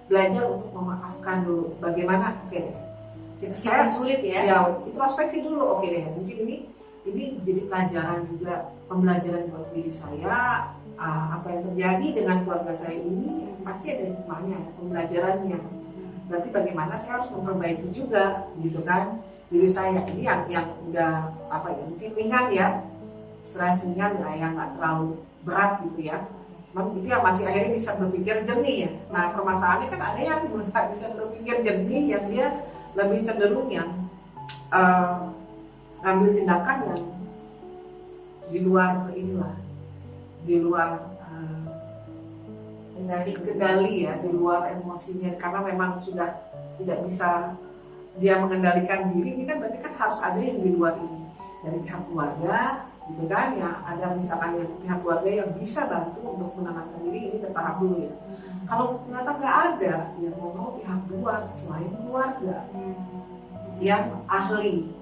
Belajar untuk memaafkan dulu. Bagaimana? Oke deh. Saya sulit ya. Ya, introspeksi dulu. Oke deh, mungkin ini jadi pelajaran juga, pembelajaran buat diri saya. apa yang terjadi dengan keluarga saya ini pasti ada hikmahnya, pembelajarannya. Berarti bagaimana saya harus memperbaiki juga, gitu kan? Diri saya ini yang udah apa ya, mungkin ringan ya, stres ringan, yang nggak terlalu berat gitu ya. Cuman itu yang masih akhirnya bisa berpikir jernih ya. Nah permasalahannya kan ada yang nggak bisa berpikir jernih, yang dia lebih cenderung yang ngambil tindakan yang di luar inilah, di luar kendali ya, di luar emosinya, karena memang sudah tidak bisa dia mengendalikan diri. Ini kan berarti kan harus ada yang di luar ini, dari pihak keluarga gitu kan ya, ada misalkan yang pihak keluarga yang bisa bantu untuk menenangkan diri, ini bertahap dulu ya. Kalau ternyata nggak ada, ya mau pihak luar selain keluarga yang ahli,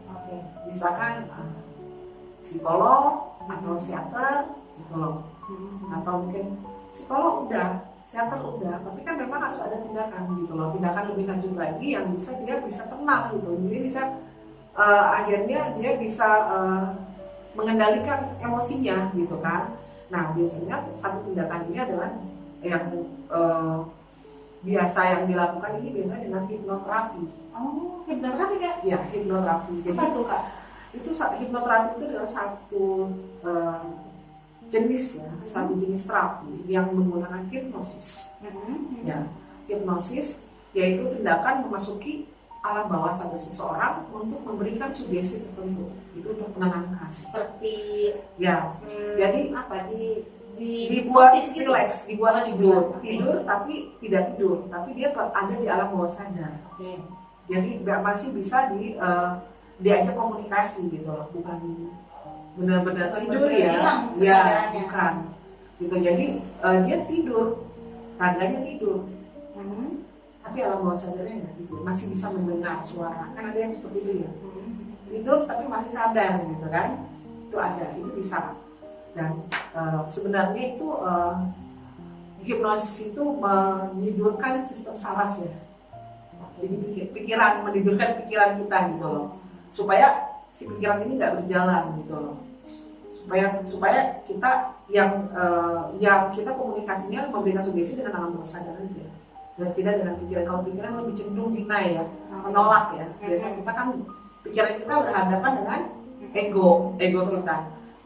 misalkan psikolog atau psikiater gitu loh, atau mungkin psikolog udah, psikiater udah, tapi kan memang harus ada tindakan gitu loh, tindakan lebih lanjut lagi yang dia bisa tenang gitu, jadi bisa akhirnya dia bisa mengendalikan emosinya gitu kan. Nah biasanya satu tindakan ini adalah yang biasa yang dilakukan ini biasanya dengan hipnoterapi. Oh, hipnoterapi Kak? Ya, hipnoterapi. Jadi apa tuh Kak? Itu hipnoterapi itu adalah satu jenis ya, satu jenis terapi yang menggunakan hipnosis. Ya, hipnosis yaitu tindakan memasuki alam bawah sadar seseorang untuk memberikan sugesti tertentu, itu untuk menenangkan. Seperti ya, jadi apa dibuat gitu? relax, dibuat tidur tapi tidak tidur, tapi dia ada di alam bawah sadar. Jadi masih bisa diajak komunikasi gitu loh, bukan benar-benar tidur ya, bukan gitu. Jadi dia tidur, raganya tidur, tapi alam bawah sadarnya nggak tidur, masih bisa mendengar suara. Kan ada yang seperti itu ya, tidur tapi masih sadar gitu kan, itu ada, itu bisa. Dan sebenarnya itu hipnosis itu menidurkan sistem saraf ya, jadi menidurkan pikiran kita gitu loh, supaya si pikiran ini nggak berjalan gitu loh, supaya kita yang kita komunikasinya memberikan sugesti dengan alam bawah sadar aja, dan tidak dengan pikiran. Kalau pikiran lebih cenderung deny ya, menolak ya. Biasanya kita kan pikiran kita berhadapan dengan ego kita,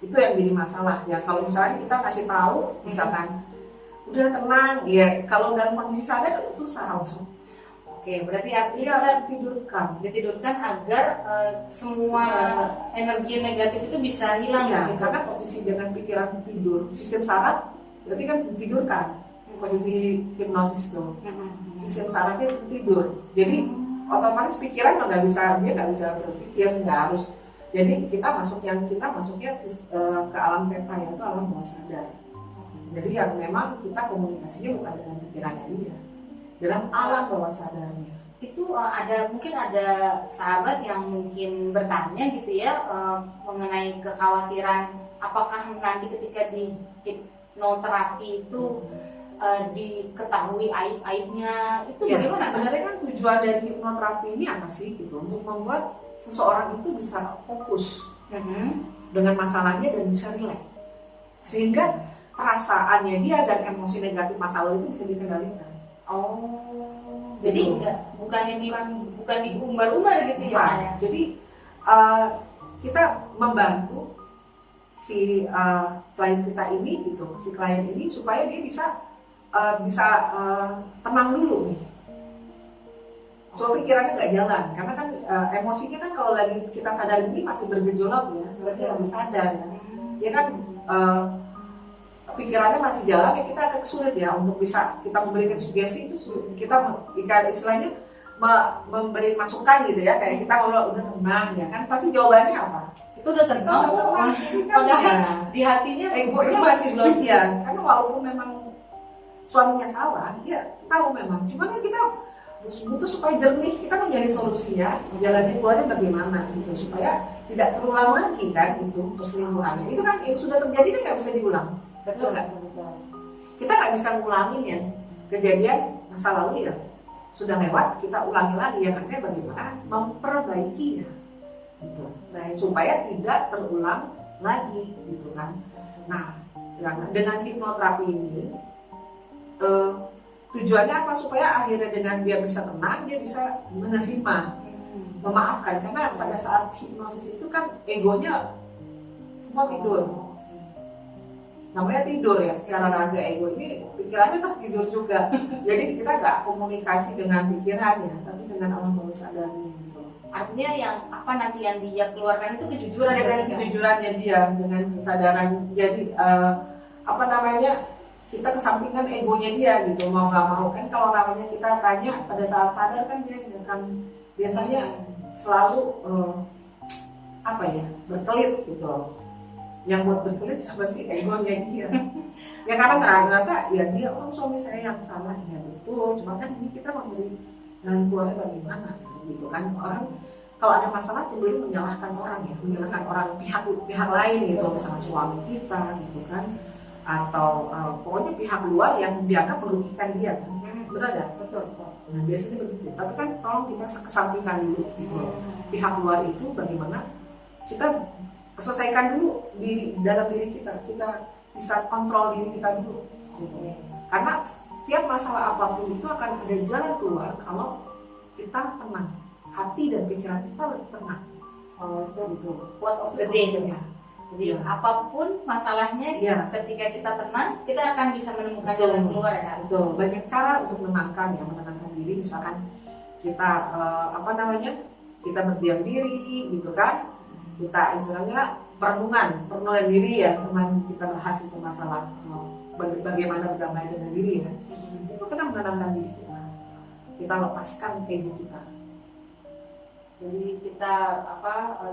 itu yang jadi masalah ya. Kalau misalnya kita kasih tahu misalkan udah tenang ya, kalau dalam kondisi sadar susah langsung. Oke, berarti artinya ditidurkan agar semua energi negatif itu bisa hilang ya, gitu. Karena posisi dengan pikiran tidur, sistem saraf berarti kan ditidurkan. Posisi hipnosis itu, sistem sarafnya tidur. Jadi otomatis pikiran dia nggak bisa berpikir, nggak harus. Jadi kita masuknya ke alam theta, yaitu alam bawah sadar. Jadi yang memang kita komunikasinya bukan dengan pikirannya dia, dalam alam bawah sadarnya. Itu mungkin ada sahabat yang mungkin bertanya gitu ya, mengenai kekhawatiran apakah nanti ketika di hipnoterapi itu diketahui aib-aibnya, itu ya, bagaimana? Sebenarnya kan tujuan dari hipnoterapi ini apa sih gitu, untuk membuat seseorang itu bisa fokus dengan masalahnya dan bisa rileks, sehingga perasaannya dia dan emosi negatif masa lalu itu bisa dikendalikan. Oh, jadi bukan diumbar-umbar gitu ya? Jadi kita membantu si klien kita ini gitu, si klien ini supaya dia bisa tenang dulu nih. So pikirannya nggak jalan, karena kan emosinya kan kalau lagi kita sadar ini masih bergejolak ya, berarti lagi sadar ya. Ya kan pikirannya masih jalan ya, kita agak sulit ya untuk bisa kita memberikan sugesti itu, kita istilahnya memberi masukan gitu ya, kayak kita kalau udah tenang ya kan, pasti jawabannya apa? Itu udah tenang, kan di hatinya egonya masih belum ya, karena walaupun memang suaminya salah, dia tahu memang, cuman kita butuh supaya jernih, kita mencari solusinya, jalannya keluarnya bagaimana gitu, supaya tidak terulang lagi kan itu perselingkuhannya. Itu kan yang sudah terjadi kan nggak bisa diulang, betul nggak? Kita nggak bisa ngulangin ya kejadian masa lalu ya, sudah lewat, kita ulangi lagi ya, artinya bagaimana memperbaikinya gitu, supaya tidak terulang lagi gitu kan. Nah Ya, dengan hipnoterapi ini tujuannya apa? Supaya akhirnya dengan dia bisa tenang, dia bisa menerima, memaafkan. Karena pada saat hipnosis itu kan egonya semua tidur. Namanya tidur ya, secara raga ego ini pikirannya tertidur juga. Jadi kita nggak komunikasi dengan pikirannya, tapi dengan alam bawah sadarnya gitu. Artinya yang apa nanti yang dia keluarkan itu kejujuran, dengan kejujurannya dia, dengan kesadaran. Jadi apa namanya, kita kesampingkan egonya dia gitu, mau nggak mau. Kan kalau namanya kita tanya pada saat sadar kan dia akan biasanya selalu apa ya, berkelit gitu. Yang buat berkelit siapa sih? Egonya dia. Ya karena ngerasa ya dia, oh suami saya yang salah, ya betul. Cuma kan ini kita memberi jalan keluarnya bagaimana gitu kan. Orang kalau ada masalah cenderung menyalahkan orang ya, menyalahkan orang pihak lain gitu, misalnya suami kita gitu kan, atau pokoknya pihak luar yang dianggap merugikan dia kan. Benar ya? Betul. Nah biasanya begitu. Tapi kan tolong kita kesampingkan dulu gitu. Pihak luar itu bagaimana kita selesaikan dulu dalam diri kita bisa kontrol diri kita dulu gitu. Karena setiap masalah apapun itu akan ada jalan keluar kalau kita tenang, hati dan pikiran kita tenang. Oh itu gitu, quote of the day ya. Jadi apapun masalahnya, ketika kita tenang, kita akan bisa menemukan jalan keluar ya. Betul. Banyak cara untuk menenangkan ya, menenangkan diri. Misalkan kita kita berdiam diri gitu kan. Kita istilahnya perenungan diri ya, teman kita bahas itu masalah bagaimana berdamai dengan diri ya. Itu kita menenangkan diri kita lepaskan ego kita. Jadi kita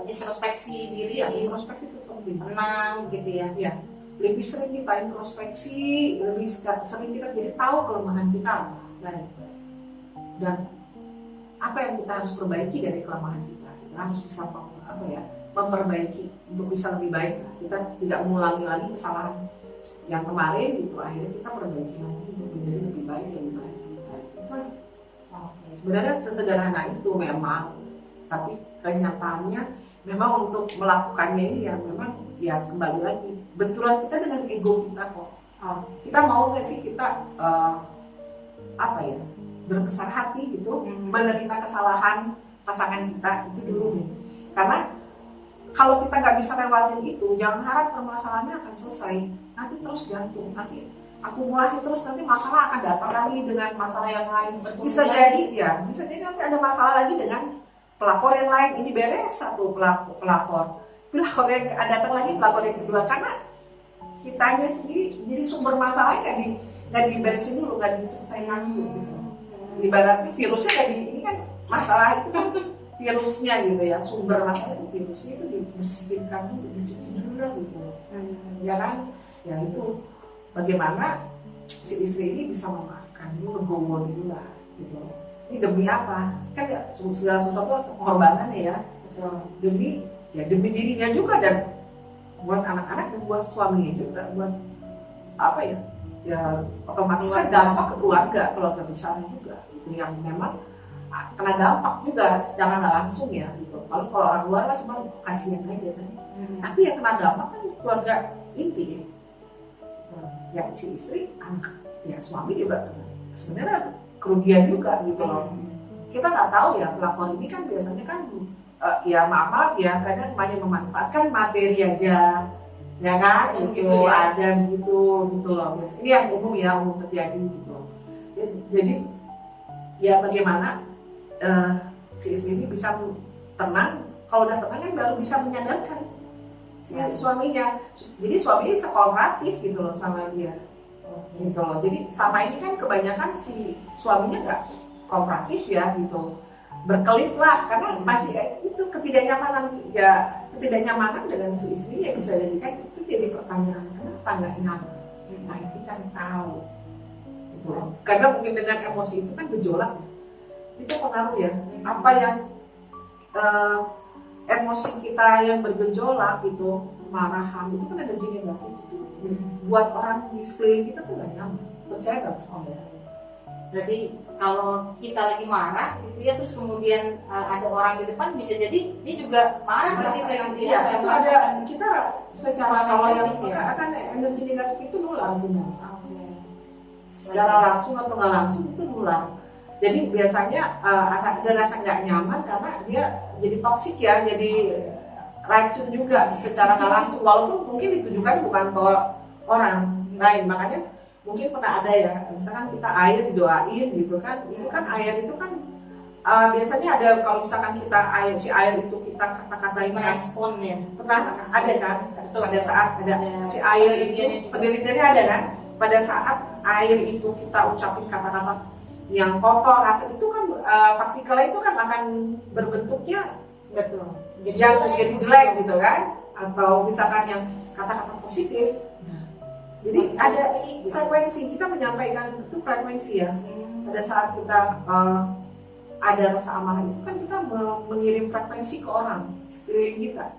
introspeksi diri, introspeksi itu penting, tenang gitu ya. Ya, lebih sering kita introspeksi, lebih sering kita jadi tahu kelemahan kita. Baik. Dan apa yang kita harus perbaiki dari kelemahan kita harus bisa memperbaiki untuk bisa lebih baik. Kita tidak mengulangi lagi kesalahan yang kemarin gitu. Akhirnya kita perbaiki lagi untuk menjadi lebih baik. Itu aja. Sebenarnya sesederhana itu memang, tapi kenyataannya memang untuk melakukannya ini ya memang ya kembali lagi benturan kita dengan ego kita kok. Kita mau nggak sih kita berbesar hati gitu, menerima kesalahan pasangan kita itu dulu nih. Karena kalau kita nggak bisa lewatin itu, jangan harap permasalahannya akan selesai. Nanti terus gantung, nanti akumulasi terus, nanti masalah akan datang lagi dengan masalah yang lain. Bisa jadi nanti ada masalah lagi dengan pelakor yang lain. Ini beres satu pelakor yang datang lagi pelakor yang kedua, karena kitanya sendiri jadi sumber masalahnya nggak diberesin dulu, nggak diselesaikan dulu. Gitu. Ibaratnya virusnya ini kan masalah itu kan virusnya gitu ya, sumber masalah itu virusnya itu dibersihkan dulu, dicuci dulu lah gitu. Ya kan, ya itu bagaimana si istri ini bisa memaafkan dulu, legowo dulu lah gitu. Ini demi apa? Kan ya segala sesuatu harus pengorbanan ya. Demi dirinya juga, dan buat anak-anak dan buat suaminya juga, buat ya otomatis kan dampak ke keluarga besar juga itu yang memang kena dampak juga secara nggak langsung ya gitu. Kalau orang luar kan cuma kasihan aja kan, tapi yang kena dampak kan keluarga inti ya, si istri, anak, ya suami juga sebenarnya kerugian juga gitu loh. Kita nggak tahu ya, pelakor ini kan biasanya kan ya maaf ya kadang hanya memanfaatkan materi aja ya kan, gitu ya. Ada gitu loh. Ini yang umum terjadi gitu. Jadi ya bagaimana si istri ini bisa tenang. Kalau udah tenang kan baru bisa menyadarkan si suaminya. Jadi suaminya bisa kooperatif gitu loh sama dia. Gitu loh. Jadi sama ini kan kebanyakan si suaminya nggak kooperatif ya gitu. Berkelit lah karena masih itu ketidaknyamanan dengan si istri ya, bisa jadi kan itu jadi pertanyaan, kenapa nggak nyaman? Nah itu kan tahu gitu. Karena mungkin dengan emosi itu kan gejolak itu pengaruh ya, apa yang emosi kita yang bergejolak gitu, kemarahan itu kan energi negatif, buat orang di sekeliling kita tuh nggak nyaman. Percaya nggak? Berarti kalau kita lagi marah gitu ya, terus kemudian ada orang di depan, bisa jadi dia juga marah ketika gitu ya. ya. Itu ada kita secara kalau yang akan energi negatif itu nular sebenarnya. Secara langsung atau nggak langsung itu nular. Jadi biasanya ada rasa nggak nyaman karena dia jadi toksik ya, jadi racun juga secara nggak langsung, walaupun mungkin ditujukan bukan ke orang lain. Makanya mungkin pernah ada ya, misalkan kita air didoain gitu kan, itu kan air itu kan biasanya ada, kalau misalkan kita si air itu kita kata-katain merespon ya, pernah ada kan pada saat ada si air itu, penelitiannya ada kan, pada saat air itu kita ucapin kata-kata yang kotor, rasa itu kan partikelnya itu kan akan berbentuknya betul jadi jelek gitu kan, atau misalkan yang kata-kata positif. Jadi ada frekuensi, kita menyampaikan itu frekuensi ya. Pada saat kita ada rasa amarah itu kan kita mengirim frekuensi ke orang sekeliling kita,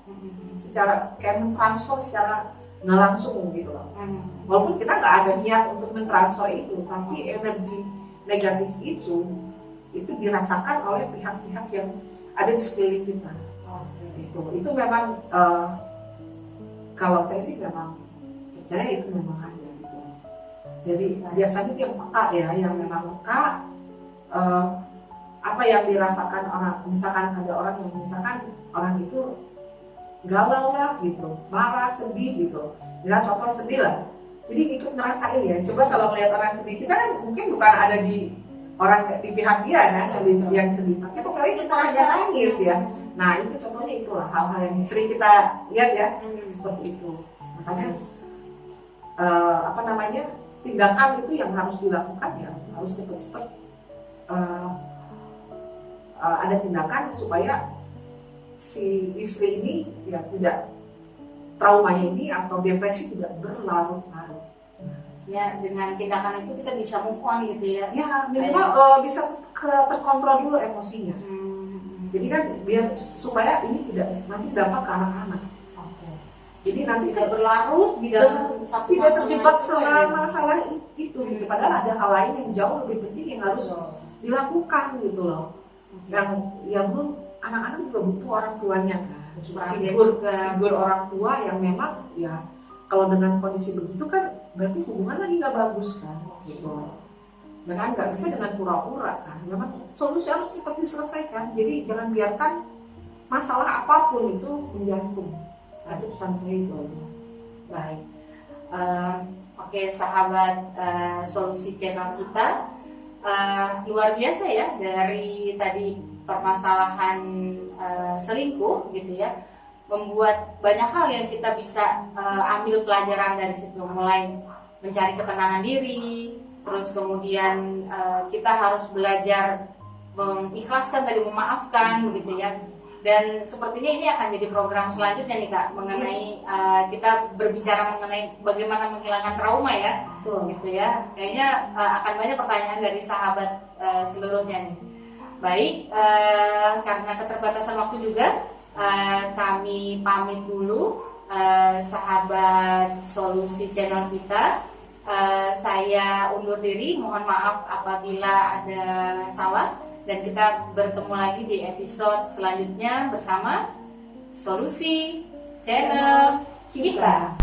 secara kayak mentransfer secara nggak langsung gitu loh. Walaupun kita nggak ada niat untuk mentransfer itu, tapi energi negatif itu dirasakan oleh pihak-pihak yang ada di sekeliling kita. Itu memang kalau saya sih memang percaya itu memang ada gitu. Jadi biasanya yang peka ya, yang memang peka apa yang dirasakan orang. Misalkan ada orang yang misalkan orang itu galau lah gitu, marah, sedih gitu. Ya contoh sedih lah. Jadi ikut ngerasain ya. Coba kalau melihat orang sedih, kita kan mungkin bukan ada di orang di pihak dia kan yang sedih. Tapi pokoknya kita rasa nangis ya. Nah itu contohnya itulah hal-hal yang sering kita lihat ya, seperti itu. Makanya tindakan itu yang harus dilakukan ya, harus cepat-cepat ada tindakan supaya si istri ini ya tidak, traumanya ini atau depresi tidak berlarut-larut. Ya, dengan tindakan itu kita bisa move on gitu ya. Ya minimal bisa terkontrol dulu emosinya. Jadi kan biar supaya ini nanti dampak ke anak-anak. Jadi nanti tidak berlarut di dalam satu, tidak terjebak selama masalah itu gitu. Padahal ada hal lain yang jauh lebih penting yang harus dilakukan gitu loh. Yang belum, anak-anak juga butuh orang tuanya kan. Figur orang tua yang memang ya, kalau dengan kondisi begitu kan berarti hubungan lagi nggak bagus kan gitu. Dengan nggak bisa dengan pura-pura kan. Memang solusi harus cepat diselesaikan. Jadi jangan biarkan masalah apapun itu menggantung. Tapi pesan saya itu aja. Baik. Oke, sahabat solusi channel kita, luar biasa ya, dari tadi permasalahan selingkuh gitu ya, membuat banyak hal yang kita bisa ambil pelajaran dari situ, mulai mencari ketenangan diri, terus kemudian kita harus belajar mengikhlaskan tadi, memaafkan begitu ya. Dan sepertinya ini akan jadi program selanjutnya nih Kak, mengenai kita berbicara mengenai bagaimana menghilangkan trauma ya. Betul. Gitu ya. Kayaknya akan banyak pertanyaan dari sahabat seluruhnya nih. Baik, karena keterbatasan waktu juga, kami pamit dulu, sahabat solusi channel kita. Saya undur diri, mohon maaf apabila ada salah. Dan kita bertemu lagi di episode selanjutnya bersama Solusi Channel kita.